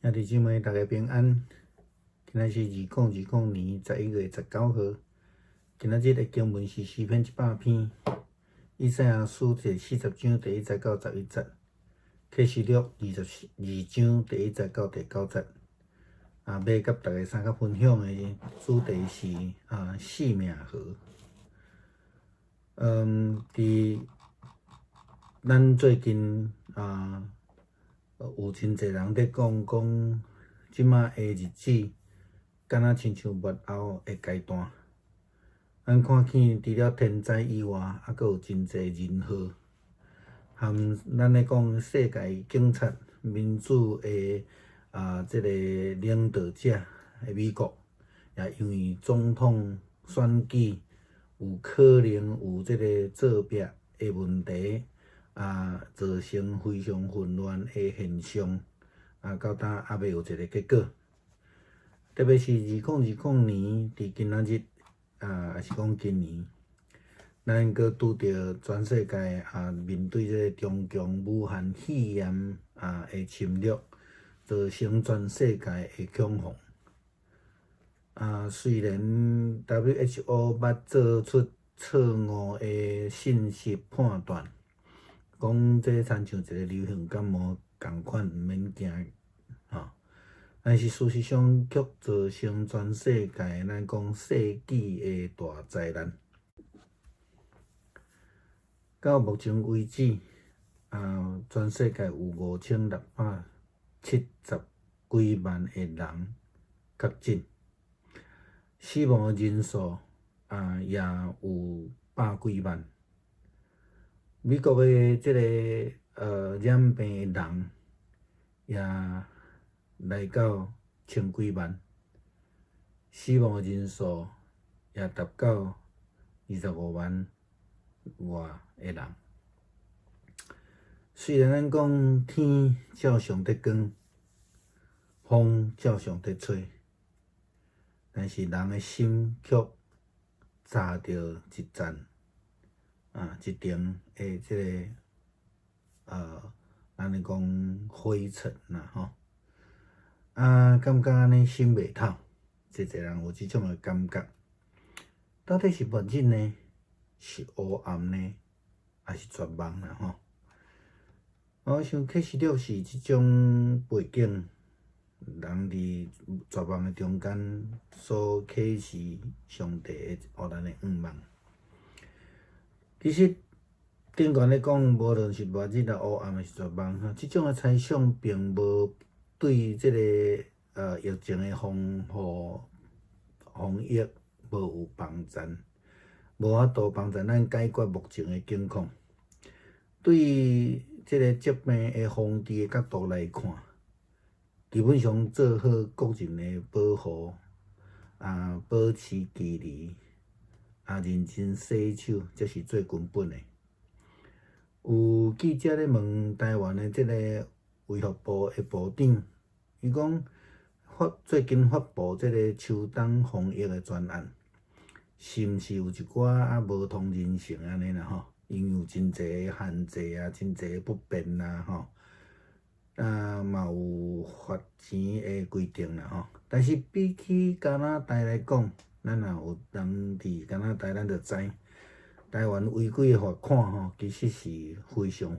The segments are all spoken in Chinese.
兄弟姊妹，大家平安。今仔是2020年11月19号。今仔日的经文是诗篇100篇，以赛亚书第40章第1节到11节，启示录22章第1节到第9节。要甲大家三个分享的主题是生命河。咱最近有真侪人咧讲，即马的日子敢若亲像末后的阶段。咱看见除了天灾以外，还佫有真侪人祸，含咱咧讲世界警察、民主的即个领导者的美国，也因为总统选举有可能有即个作弊的问题。造成非常混乱的现象，到呾还未有一个结果。特别是2020年伫今仔日，也是讲今年，咱佫拄着全世界面对这个中共武汉肺炎的侵略，造成全世界的恐慌。虽然 WHO 捌做出错误的信息判断。讲这亲像一个流行感冒共款，毋免惊但是事实上却造成全世界咱讲世纪的大灾难。到目前为止，全世界有5670几万的人确诊，死亡的人数也有百几万。美国的即个染病的人也来到千几万，死亡的人数也达到25万外的人。虽然咱讲天照常在光，风照常在吹，但是人的心却炸着一盏一点的即个咱咧讲灰尘啦吼。感觉安尼心袂透，侪人有即种的感觉。到底是末日呢？是黑暗呢？还是绝望啦吼？我想启示录是即种背景，人伫绝望的中间所启示上帝的互咱的愿望。其实顶悬咧讲，无论是末日黑暗还是绝望，即种的猜想并无对即个疫情的防疫无有帮助，无法度帮助咱解决目前的境况。对于即个疾病的防治的角度来看，基本上做好个人的保护，保持距离，认真洗手，这是最根本的。有记者咧问台湾的即个卫福部的部长，伊讲最近发布即个秋冬防疫的专案，是毋是有一寡无通人性安尼啦吼？因为有真侪限制真侪不便啦吼，嘛有罚钱的规定啦吼。但是比起加拿大来讲，咱若有人伫加拿大，咱就知台湾违规的罚款吼，其实是非常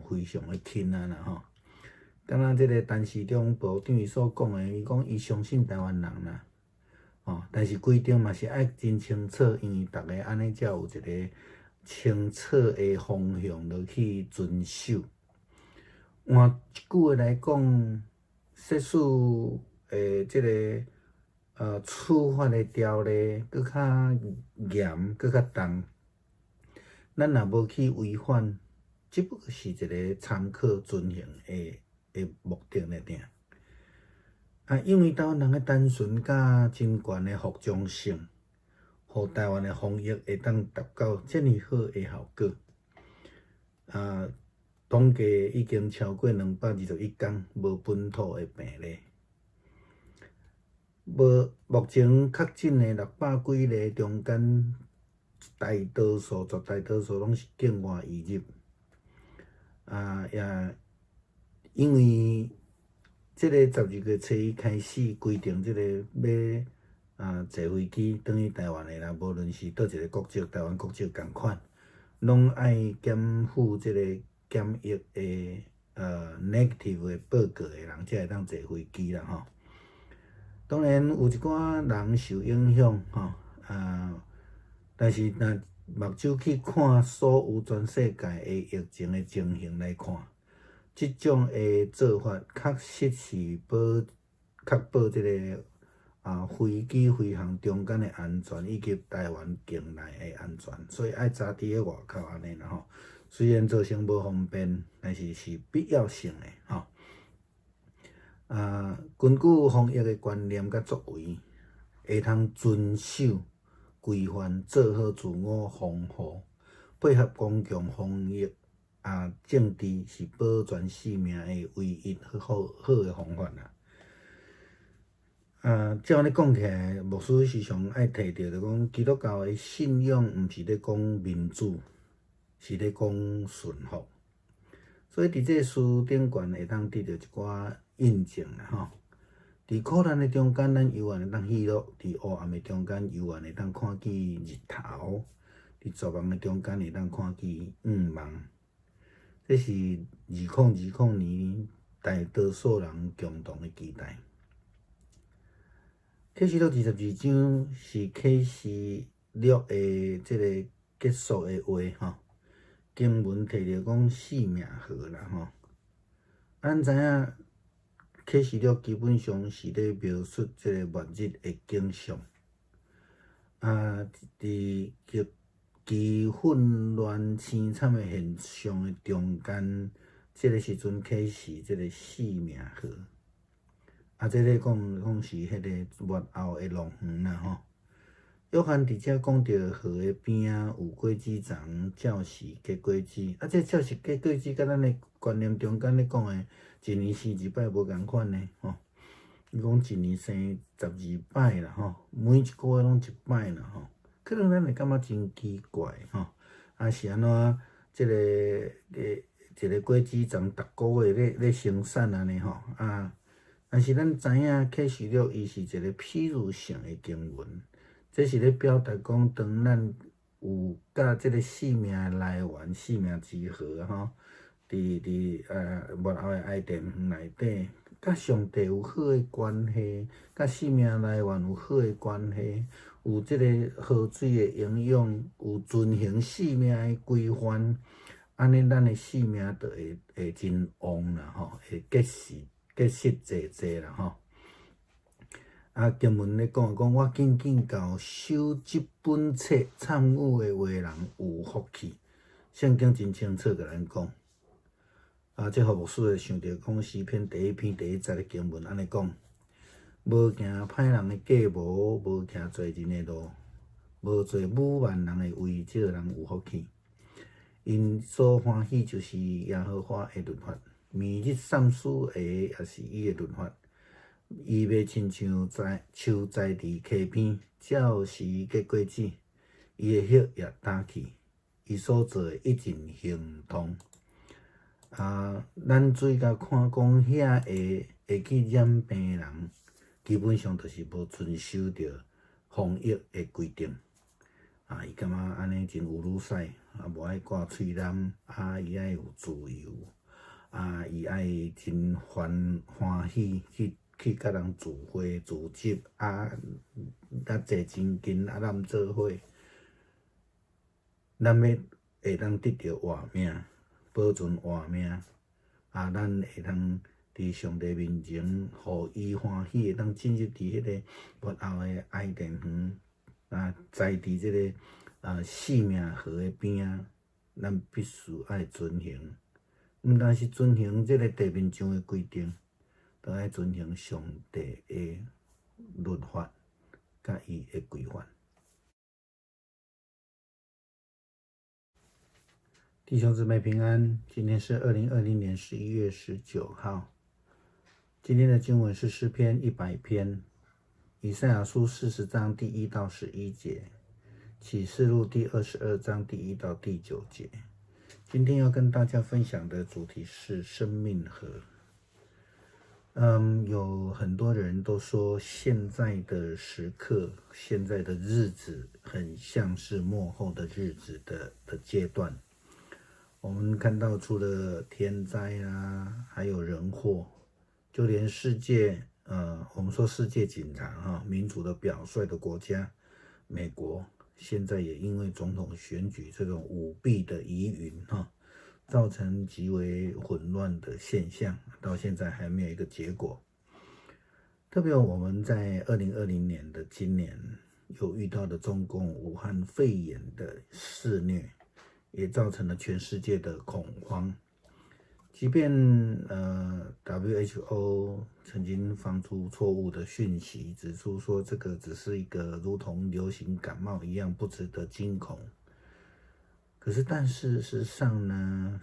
的轻啦吼。敢若即个陈时中部长伊所讲的，伊讲伊相信台湾人啦，但是规定嘛是爱真清楚，因为逐个安尼才有一个清楚的方向落去遵守。换一句话来讲，摄取即个处罚的条例搁较严，搁较重。咱若无去违反，只不过是一个参考遵行的目的尔。因为台湾人的单纯甲真悬的服从性，互台湾的防疫会当达到遮尔好的效果。统计已经超过221天无本土的病例。目前确诊的600几例中间，绝大多数拢是境外移入。也因为即个12月初一开始规定，即个要坐飞机转去台湾的啦，无论是倒一个国籍，台湾国籍共款，拢爱减负即个检疫的negative 的报告的人，才会当坐飞机啦吼。当然有一寡人受影响吼，但是若目睭去看所有全世界的疫情的情形来看，即种的做法确实是确保即个飞机飞行中间的安全，以及台湾境内的安全，所以爱早伫咧外口安尼啦吼。虽然造成无方便，但是是必要性的吼。根据防疫的观念甲作为，会通遵守规范，做好自我防护，配合公共防疫政治是保全性命的唯一好的方法啦。照安尼讲起来，牧师时常爱提到，就讲基督教的信仰毋是咧讲民主，是咧讲顺服。所以伫这书顶悬会当得到一寡印证啦吼。伫苦难的中间，咱犹原会当喜乐；伫黑暗的中间，犹原会当看见日头；伫绝望的中间，会当看见望。这是2020年大多数人共同的期待。启示录22章是启示录的即个结束的话吼。经文提到讲4命号啦吼。咱知影启示录基本上是咧描述即个末日的景象。伫极混乱凄惨的现象的中间，即个时阵启示即个4命号。即个讲是迄个末后的龙园啦吼。约翰伫遮讲到河的边仔有果子丛，照是结果子。这照是结果子，甲咱的观念中间咧讲的，一年生一摆无共款呢吼。伊讲一年生12摆啦吼，每一个月拢一摆啦吼。可能咱会感觉真奇怪吼，是安怎？即个一个果子丛，逐个月咧生产安尼吼但是咱知影启示录伊是一个譬喻性的经文。这是咧表达讲，当咱有甲即个生命的来源、生命之河吼，伫末后的爱甸园内底，甲上帝有好的关系，甲生命来源有好的关系，有即个河水的营养，有遵行生命的规范，安尼咱的生命就会真旺啦吼，会结实济济啦吼。经文咧讲我紧紧到收即本册参悟的话人有福气。圣经真清楚甲咱讲。这互牧师会想到讲诗篇第1篇第1节的经文安尼讲：无行歹人的计谋，无行罪人的路，无做侮慢人的位，即个人有福气。因所欢喜就是耶和华的律法，明日三思的也是伊的律法。伊要亲像树栽伫溪边，照时结果子，伊的叶也干去，伊所做的一尽形通。咱注意甲看讲遐会去染病人，基本上就是无遵守着防疫的规定。伊感觉安尼真有鲁屎，无爱挂喙染，伊爱有自由，伊爱真欢喜去甲人聚会聚集，甲坐真近，咱做伙，咱要会当得到活命，保存活命，咱会通伫上帝面前，互伊欢喜，会当进入伫迄个末后的爱甸园，栽伫即个4命河的边仔，咱必须爱遵行，毋但是遵行即个地面上的规定。都爱遵行上帝的律法，甲伊的规范。弟兄姊妹平安，今天是2020年11月19号。今天的经文是诗篇100篇，以赛亚书40章第1到11节，启示录第22章第1到第9节。今天要跟大家分享的主题是生命河。有很多人都说现在的时刻，现在的日子很像是末后的日子的阶段。我们看到除了天灾啊，还有人祸，就连世界，我们说世界警察哈，民主的表率的国家，美国现在也因为总统选举这种舞弊的疑云哈，造成极为混乱的现象，到现在还没有一个结果。特别我们在2020年的今年有遇到的中共武汉肺炎的肆虐，也造成了全世界的恐慌。即便WHO 曾经放出错误的讯息，指出说这个只是一个如同流行感冒一样不值得惊恐，可是但事实上呢，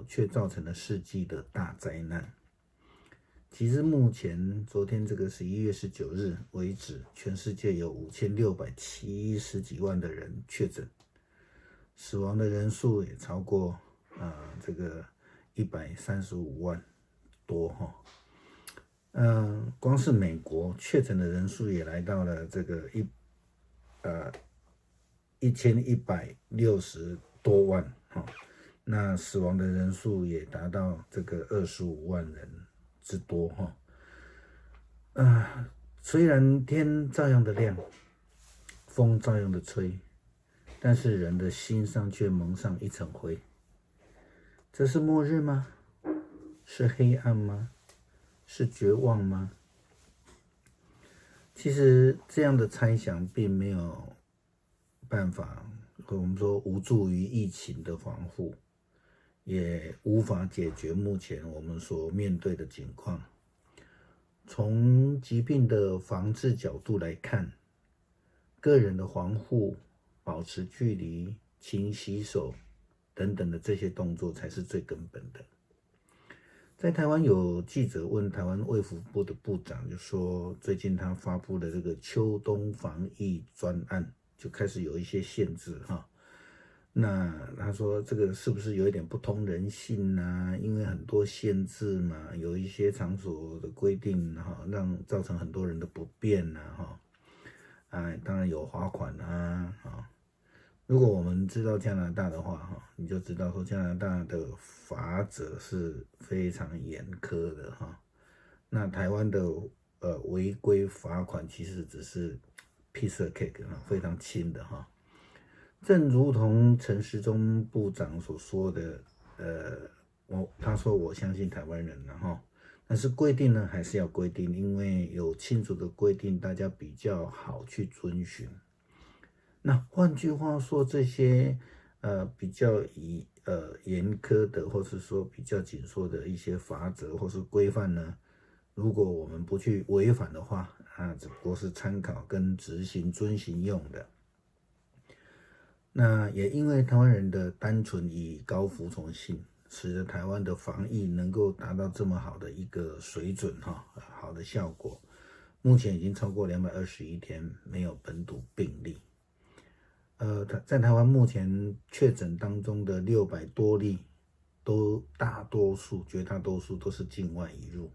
却造成了世纪的大灾难。其实目前昨天这个11月19日为止，全世界有5670几万的人确诊，死亡的人数也超过这个135万多哈。光是美国确诊的人数也来到了这个1160多万哈，那死亡的人数也达到这个25万人之多哈。虽然天照样的亮，风照样的吹，但是人的心上却蒙上一层灰。这是末日吗？是黑暗吗？是绝望吗？其实这样的猜想并没有办法，我们说无助于疫情的防护，也无法解决目前我们所面对的情况。从疾病的防治角度来看，个人的防护、保持距离、勤洗手等等的这些动作才是最根本的。在台湾有记者问台湾卫福部的部长，就说最近他发布的这个秋冬防疫专案就开始有一些限制哈。那他说这个是不是有一点不通人性啊？因为很多限制嘛，有一些场所的规定哈，造成很多人的不便哈。当然有罚款啊。如果我们知道加拿大的话哈，你就知道说加拿大的法则是非常严苛的哈。那台湾的违规罚款其实只是 piece of cake 非常轻的哈。正如同陈时中部长所说的，他说我相信台湾人了哈，但是规定呢还是要规定，因为有清楚的规定，大家比较好去遵循。那换句话说，这些比较严苛的，或是说比较紧缩的一些法则或是规范呢，如果我们不去违反的话，只不过是参考跟执行遵循用的。那也因为台湾人的单纯与高服从性，使得台湾的防疫能够达到这么好的一个水准哈，好的效果。目前已经超过221天没有本土病例。在台湾目前确诊当中的600多例，绝大多数都是境外移入。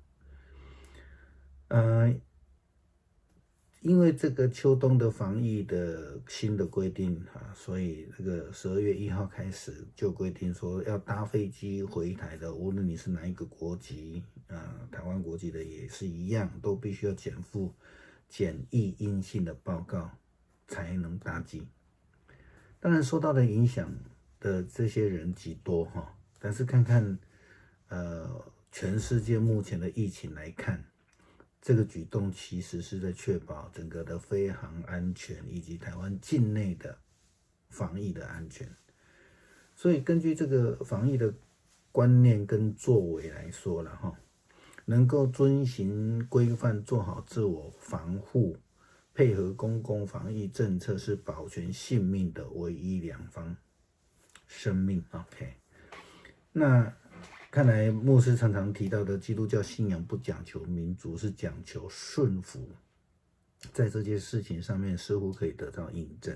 因为这个秋冬的防疫的新的规定所以这个12月1号开始就规定说，要搭飞机回台的，无论你是哪一个国籍台湾国籍的也是一样，都必须要减负检疫阴性的报告才能搭机。当然受到的影响的这些人极多哈，但是看看全世界目前的疫情来看，这个举动其实是在确保整个的飞航安全以及台湾境内的防疫的安全。所以根据这个防疫的观念跟作为来说了哈，能够遵循规范做好自我防护，配合公共防疫政策是保全性命的唯一良方。生命 OK。 那看来牧师常常提到的基督教信仰不讲求民主，是讲求顺服，在这件事情上面似乎可以得到印证。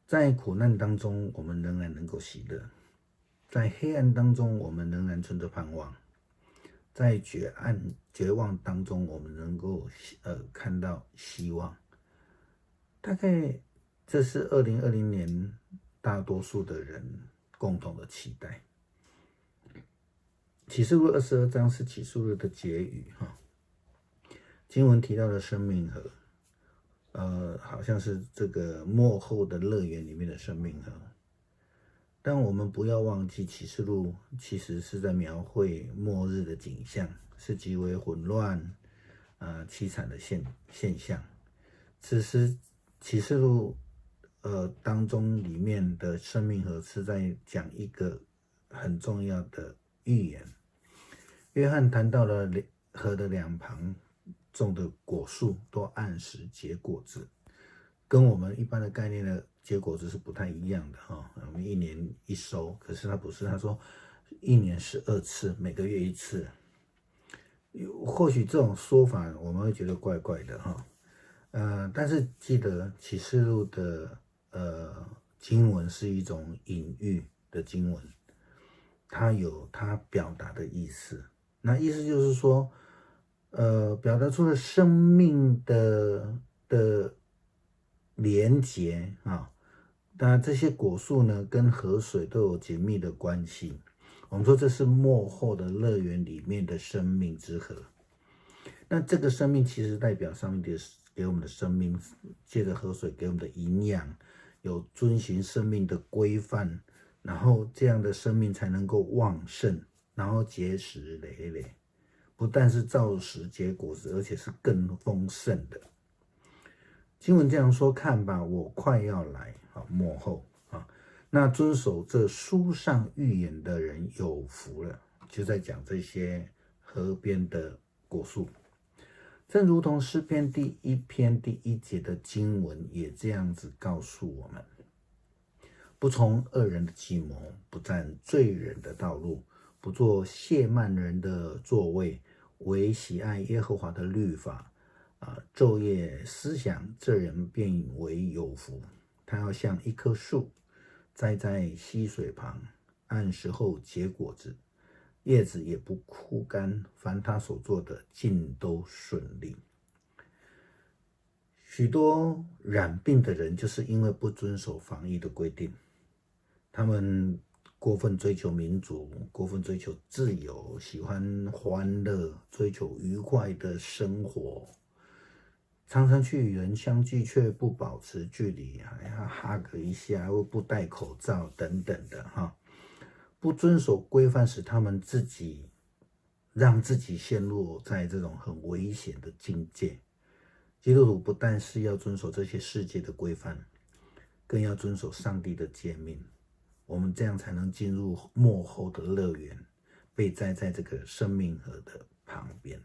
在苦难当中我们仍然能够喜乐，在黑暗当中我们仍然存着盼望，在绝望当中，我们能够看到希望。大概这是2020年大多数的人共同的期待。启示录22章是启示录的结语哈。经文提到的生命河，好像是这个末后的乐园里面的生命河。但我们不要忘记，启示录其实是在描绘末日的景象，是极为混乱、凄惨的现象。此时启示录当中里面的生命河是在讲一个很重要的预言。约翰谈到了河的两旁种的果树都按时结果子，跟我们一般的概念的结果子是不太一样的哈。我们1年1收，可是他不是，他说1年12次，每个月1次。或许这种说法我们会觉得怪怪的哈。但是记得启示录的经文是一种隐喻的经文，它有它表达的意思。那意思就是说，表达出了生命的连结啊。当然，这些果树呢，跟河水都有紧密的关系。我们说这是末后的乐园里面的生命之河。那这个生命其实代表上帝给我们的生命，借着河水给我们的营养，有遵循生命的规范，然后这样的生命才能够旺盛，然后结实累累，不但是照实结果子，而且是更丰盛的。经文这样说：看吧，我快要来，末后啊。那遵守这书上预言的人有福了，就在讲这些河边的果树。正如同诗篇第1篇第1节的经文也这样子告诉我们：不从恶人的计谋，不占罪人的道路，不做亵慢人的座位，唯喜爱耶和华的律法，昼夜思想，这人便为有福。他要像一棵树栽在溪水旁，按时候结果子，叶子也不枯干，凡他所做的尽都顺利。许多染病的人就是因为不遵守防疫的规定，他们过分追求民主，过分追求自由，喜欢欢乐，追求愉快的生活，常常去与人相聚却不保持距离，还要hug一下，或不戴口罩等等的哈。不遵守规范时，他们让自己陷入在这种很危险的境界。基督徒不但是要遵守这些世界的规范，更要遵守上帝的诫命。我们这样才能进入末后的乐园，被栽在这个生命河的旁边。